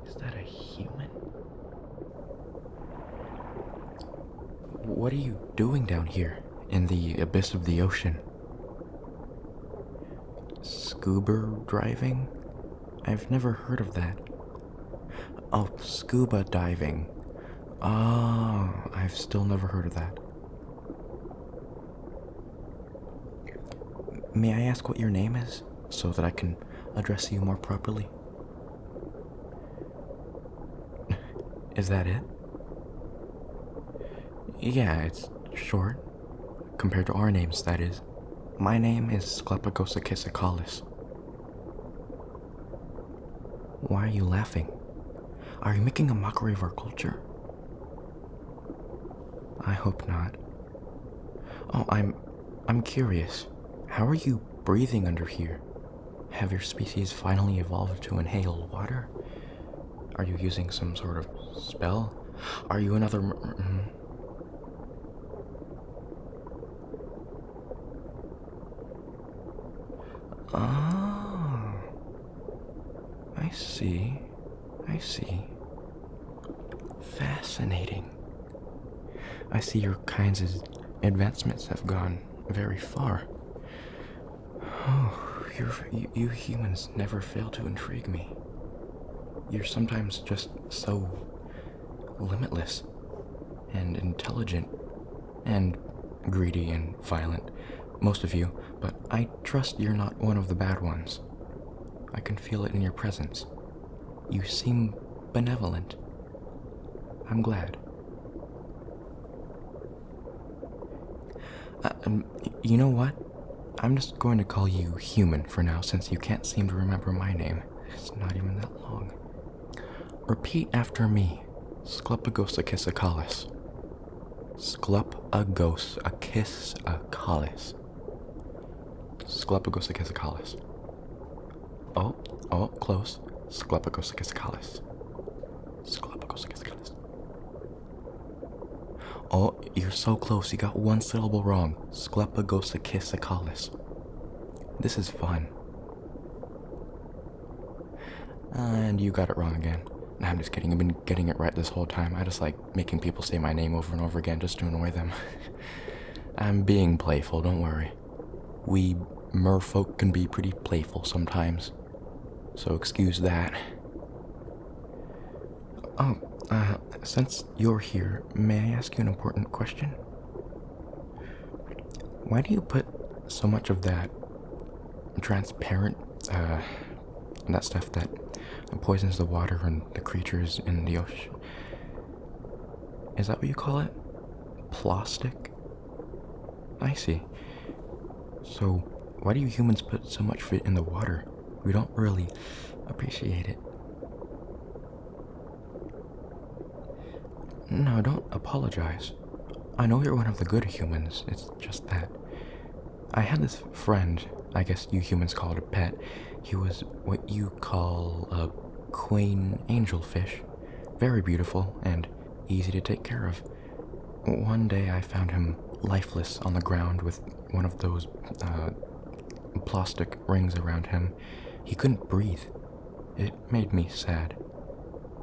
Is that a human? What are you doing down here in the abyss of the ocean? Scuba driving? I've never heard of that. Oh, scuba diving. Oh, I've still never heard of that. May I ask what your name is, so that I can address you more properly? Is that it? Yeah, it's short. Compared to our names, that is. My name is Sklepagosakisakalis. Why are you laughing? Are you making a mockery of our culture? I hope not. Oh, I'm curious. How are you breathing under here? Have your species finally evolved to inhale water? Are you using some sort of spell? Are you another Oh, I see. Fascinating. I see your kinds' advancements have gone very far. Oh, you humans never fail to intrigue me. You're sometimes just so limitless and intelligent and greedy and violent, most of you, but I trust you're not one of the bad ones. I can feel it in your presence. You seem benevolent. I'm glad. You know what? I'm just going to call you human for now, since you can't seem to remember my name. It's not even that long. Repeat after me. Sklepagosakisakalis. Sklepagosakisakalis. Sklepagosakisakalis. Oh, close. Sklepagosakisakalis. Sklepagosakisakalis. Oh, you're so close. You got one syllable wrong. Sklepagosakisakalis. This is fun. And you got it wrong again. Nah, I'm just kidding. I've been getting it right this whole time. I just like making people say my name over and over again just to annoy them. I'm being playful, don't worry. We merfolk can be pretty playful sometimes. So excuse that. Oh, since you're here, may I ask you an important question? Why do you put so much of that transparent, that stuff that poisons the water and the creatures in the ocean? Is that what you call it? Plastic? I see. So, why do you humans put so much of it in the water? We don't really appreciate it. No, don't apologize. I know you're one of the good humans, it's just that. I had this friend, I guess you humans call it a pet. He was what you call a queen angelfish. Very beautiful and easy to take care of. One day I found him lifeless on the ground with one of those, plastic rings around him. He couldn't breathe. It made me sad.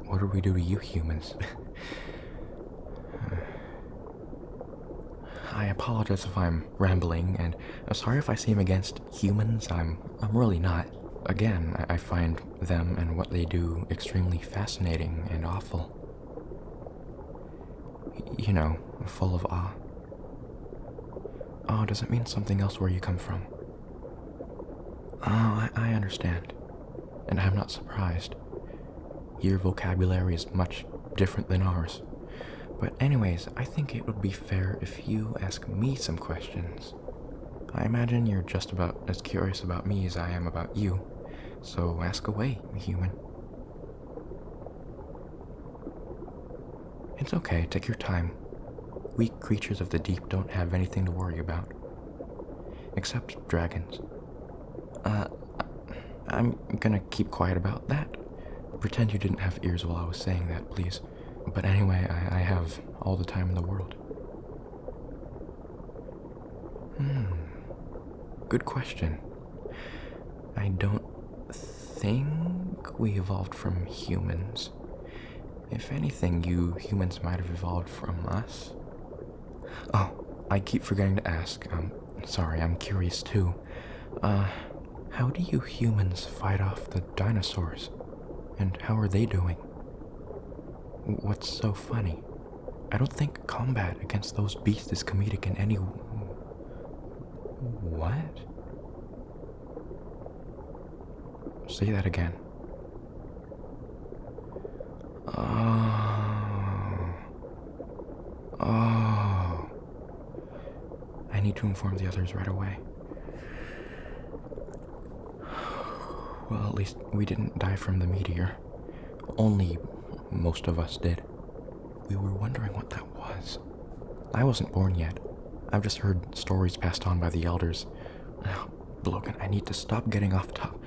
What do we do to you humans? I apologize if I'm rambling, and I'm sorry if I seem against humans. I'm really not. Again, I find them and what they do extremely fascinating and awful. You know, full of awe. Oh, does it mean something else where you come from? Oh, I understand. And I'm not surprised. Your vocabulary is much different than ours. But anyways, I think it would be fair if you ask me some questions. I imagine you're just about as curious about me as I am about you. So ask away, human. It's okay, take your time. Weak creatures of the deep don't have anything to worry about. Except dragons. I'm gonna keep quiet about that. Pretend you didn't have ears while I was saying that, please. But anyway, I have all the time in the world. Good question. I don't think we evolved from humans. If anything, you humans might have evolved from us. Oh, I keep forgetting to ask. Sorry, I'm curious too. How do you humans fight off the dinosaurs? And how are they doing? What's so funny? I don't think combat against those beasts is comedic in any... What? Say that again. Oh. I need to inform the others right away. Well, at least we didn't die from the meteor. Only most of us did. We were wondering what that was. I wasn't born yet. I've just heard stories passed on by the elders. Logan, I need to stop getting off top.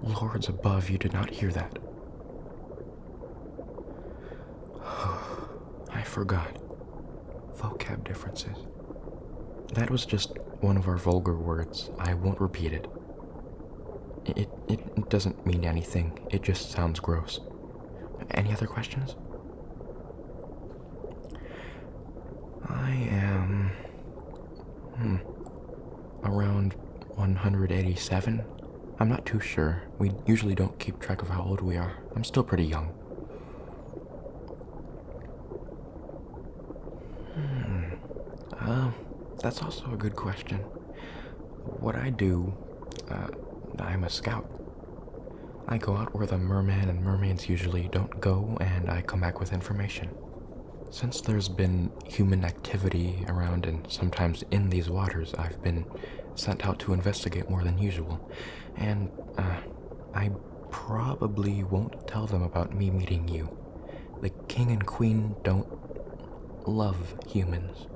Lords above, you did not hear that. I forgot. Vocab differences. That was just one of our vulgar words. I won't repeat it. It doesn't mean anything. It just sounds gross. Any other questions? I am... around 187? I'm not too sure. We usually don't keep track of how old we are. I'm still pretty young. That's also a good question. What I do, I'm a scout. I go out where the merman and mermaids usually don't go, and I come back with information. Since there's been human activity around and sometimes in these waters, I've been sent out to investigate more than usual. And, I probably won't tell them about me meeting you. The king and queen don't love humans.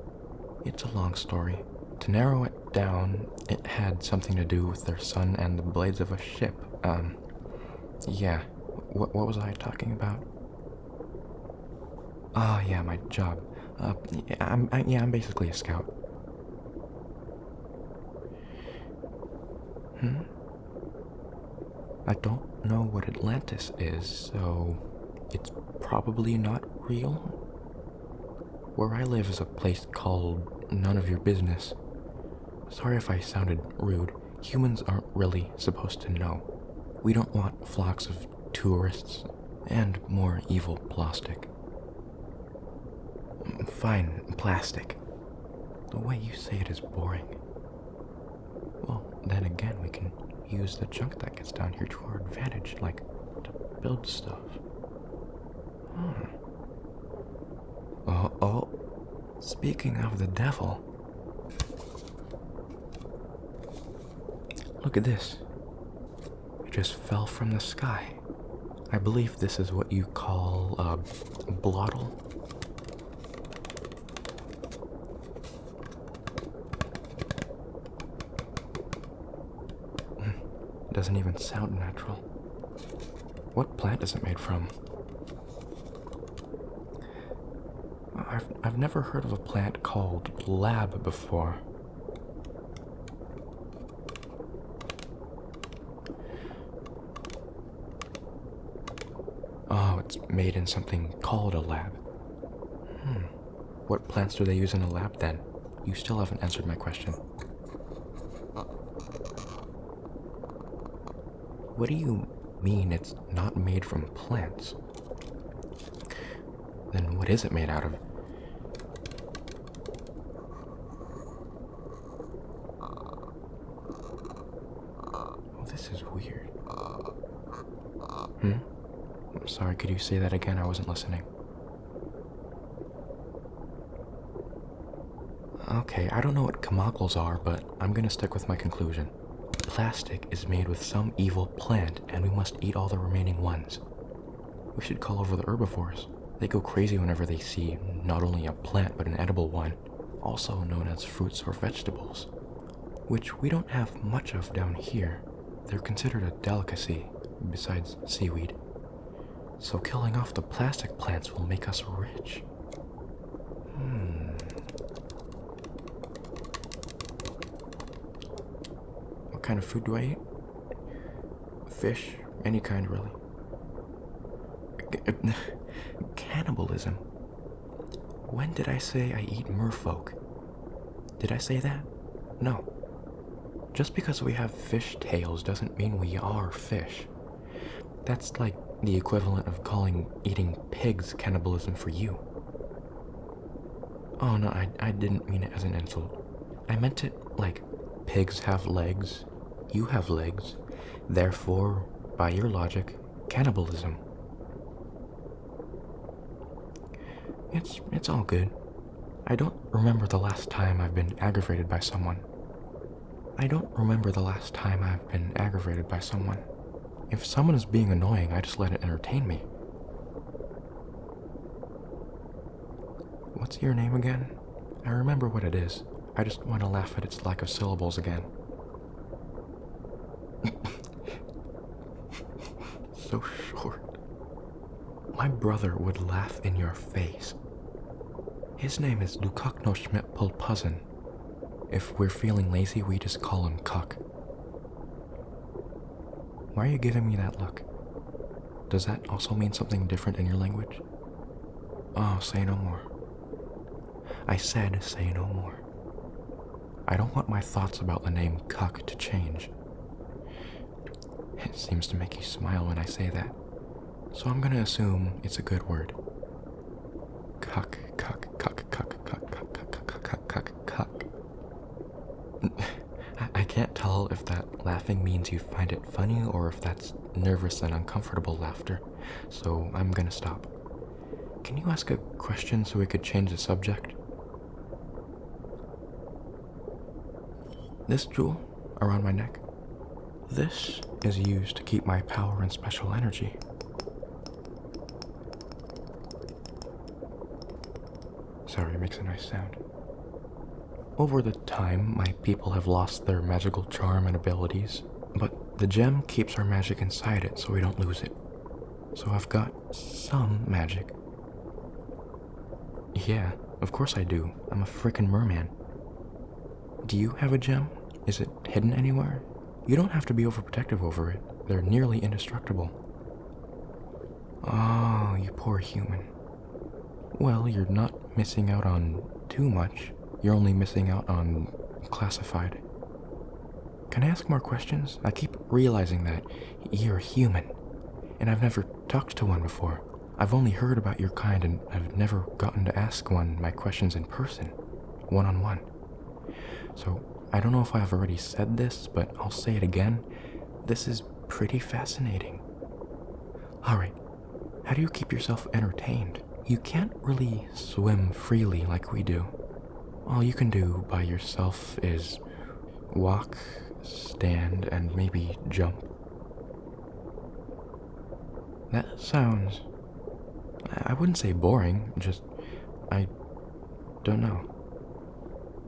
It's a long story. To narrow it down, it had something to do with their son and the blades of a ship. Yeah. What was I talking about? Oh, yeah, my job. I'm basically a scout. I don't know what Atlantis is, so it's probably not real. Where I live is a place called None of Your Business. Sorry if I sounded rude. Humans aren't really supposed to know. We don't want flocks of tourists and more evil plastic. Fine, plastic. The way you say it is boring. Well, then again, we can use the junk that gets down here to our advantage, like to build stuff. Oh, speaking of the devil, look at this. It just fell from the sky. I believe this is what you call a blottle. Doesn't even sound natural. What plant is it made from? I've never heard of a plant called lab before. Oh, it's made in something called a lab. What plants do they use in a lab then? You still haven't answered my question. What do you mean it's not made from plants? Then what is it made out of? Oh, this is weird. I'm sorry, could you say that again? I wasn't listening. Okay, I don't know what chemicals are, but I'm gonna stick with my conclusion. Plastic is made with some evil plant, and we must eat all the remaining ones. We should call over the herbivores. They go crazy whenever they see not only a plant, but an edible one, also known as fruits or vegetables, which we don't have much of down here. They're considered a delicacy, besides seaweed. So killing off the plastic plants will make us rich. What kind of food do I eat? fish, any kind really. Cannibalism. When did I say I eat merfolk? Did I say that? No. Just because we have fish tails doesn't mean we are fish. That's like the equivalent of calling eating pigs cannibalism for you. Oh no, I didn't mean it as an insult. I meant it like pigs have legs, you have legs, therefore, by your logic, cannibalism. It's all good. I don't remember the last time I've been aggravated by someone. If someone is being annoying, I just let it entertain me. What's your name again? I remember what it is. I just want to laugh at its lack of syllables again. So short. My brother would laugh in your face. His name is Lukaknoshmet-Pulpuzin. If we're feeling lazy, we just call him Cuck. Why are you giving me that look? Does that also mean something different in your language? Oh, say no more. I said say no more. I don't want my thoughts about the name Cuck to change. It seems to make you smile when I say that, so I'm gonna assume it's a good word. Cuck, cuck, cuck, cuck, cuck, cuck, cuck, cuck, cuck, cuck, cuck. I can't tell if that laughing means you find it funny or if that's nervous and uncomfortable laughter, so I'm gonna stop. Can you ask a question so we could change the subject? This jewel around my neck, this is used to keep my power and special energy. Sorry, it makes a nice sound. Over the time, my people have lost their magical charm and abilities, but the gem keeps our magic inside it so we don't lose it. So I've got some magic. Yeah, of course I do. I'm a frickin' merman. Do you have a gem? Is it hidden anywhere? You don't have to be overprotective over it. They're nearly indestructible. Oh, you poor human. Well, you're not missing out on too much. You're only missing out on classified. Can I ask more questions? I keep realizing that you're human, and I've never talked to one before. I've only heard about your kind, and I've never gotten to ask one my questions in person, one-on-one. So, I don't know if I've already said this, but I'll say it again. This is pretty fascinating. Alright, how do you keep yourself entertained? You can't really swim freely like we do. All you can do by yourself is walk, stand, and maybe jump. That sounds... I wouldn't say boring, just... I don't know.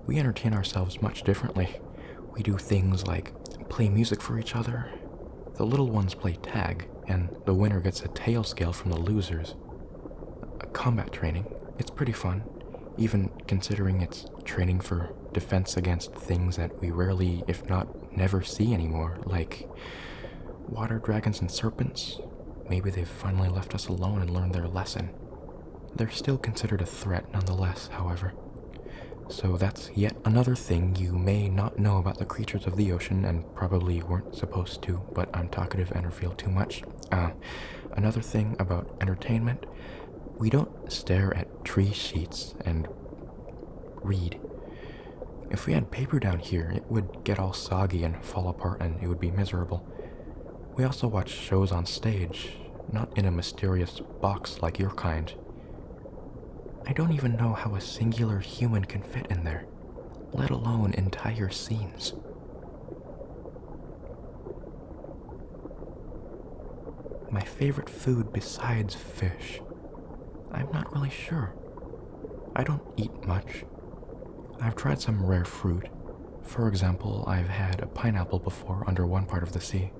We entertain ourselves much differently. We do things like play music for each other. The little ones play tag, and the winner gets a tail scale from the losers. Combat training, it's pretty fun, even considering it's training for defense against things that we rarely, if not never, see anymore, like water dragons and serpents. Maybe they've finally left us alone and learned their lesson. They're still considered a threat nonetheless, however. So that's yet another thing you may not know about the creatures of the ocean and probably weren't supposed to, but I'm talkative and reveal too much. Another thing about entertainment, we don't stare at tree sheets and read. If we had paper down here, it would get all soggy and fall apart and it would be miserable. We also watch shows on stage, not in a mysterious box like your kind. I don't even know how a singular human can fit in there, let alone entire scenes. My favorite food besides fish? I'm not really sure. I don't eat much. I've tried some rare fruit. For example, I've had a pineapple before under one part of the sea.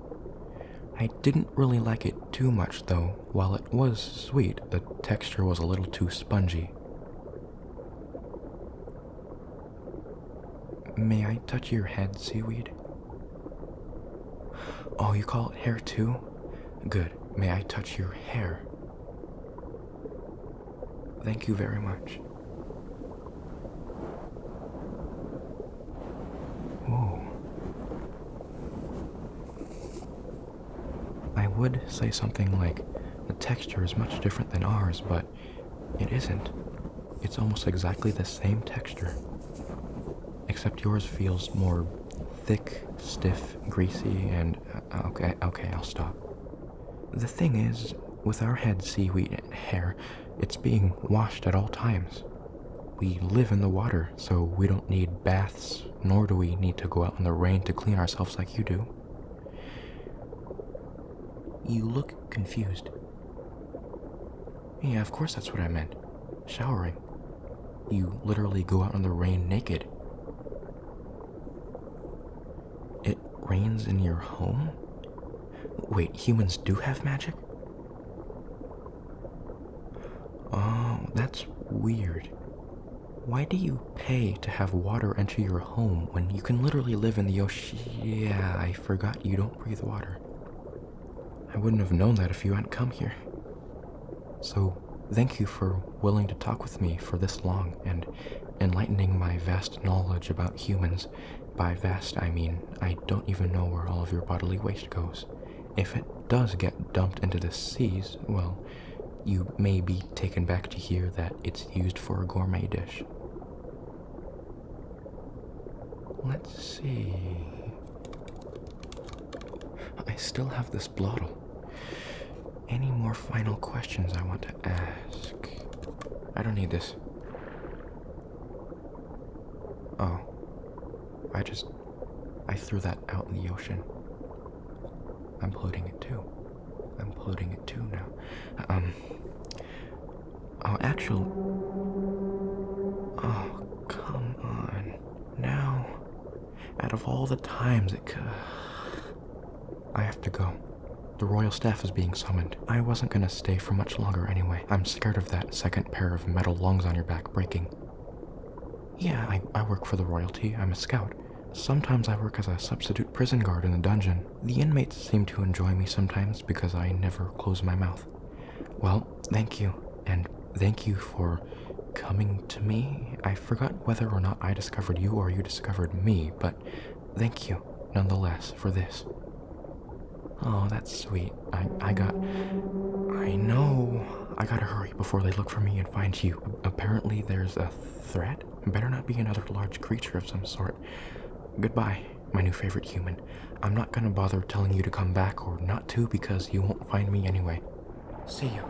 I didn't really like it too much though. While it was sweet, the texture was a little too spongy. May I touch your head, seaweed? Oh, you call it hair too? Good. May I touch your hair? Thank you very much. Ooh. I would say something like, the texture is much different than ours, but it isn't. It's almost exactly the same texture. Except yours feels more thick, stiff, greasy, and... okay, I'll stop. The thing is, with our head seaweed hair, it's being washed at all times. We live in the water, so we don't need baths, nor do we need to go out in the rain to clean ourselves like you do. You look confused. Yeah, of course that's what I meant. Showering. You literally go out in the rain naked. It rains in your home? Wait, humans do have magic? Oh, that's weird. Why do you pay to have water enter your home when you can literally live in the ocean? Yeah, I forgot you don't breathe water. I wouldn't have known that if you hadn't come here. So, thank you for willing to talk with me for this long and enlightening my vast knowledge about humans. By vast, I mean I don't even know where all of your bodily waste goes. If it does get dumped into the seas, well, you may be taken back to hear that it's used for a gourmet dish. Let's see... I still have this bottle. Any more final questions I want to ask? I don't need this. Oh. I threw that out in the ocean. I'm polluting it too. Now. Oh, actually... Oh, come on. Now, out of all the times it could... I have to go. The royal staff is being summoned. I wasn't gonna stay for much longer anyway. I'm scared of that second pair of metal lungs on your back breaking. Yeah, I work for the royalty. I'm a scout. Sometimes I work as a substitute prison guard in the dungeon. The inmates seem to enjoy me sometimes because I never close my mouth. Well, thank you. And thank you for coming to me. I forgot whether or not I discovered you or you discovered me, but thank you nonetheless for this. Oh, that's sweet. I know. I gotta hurry before they look for me and find you. Apparently there's a threat. Better not be another large creature of some sort. Goodbye, my new favorite human. I'm not gonna bother telling you to come back or not to because you won't find me anyway. See you.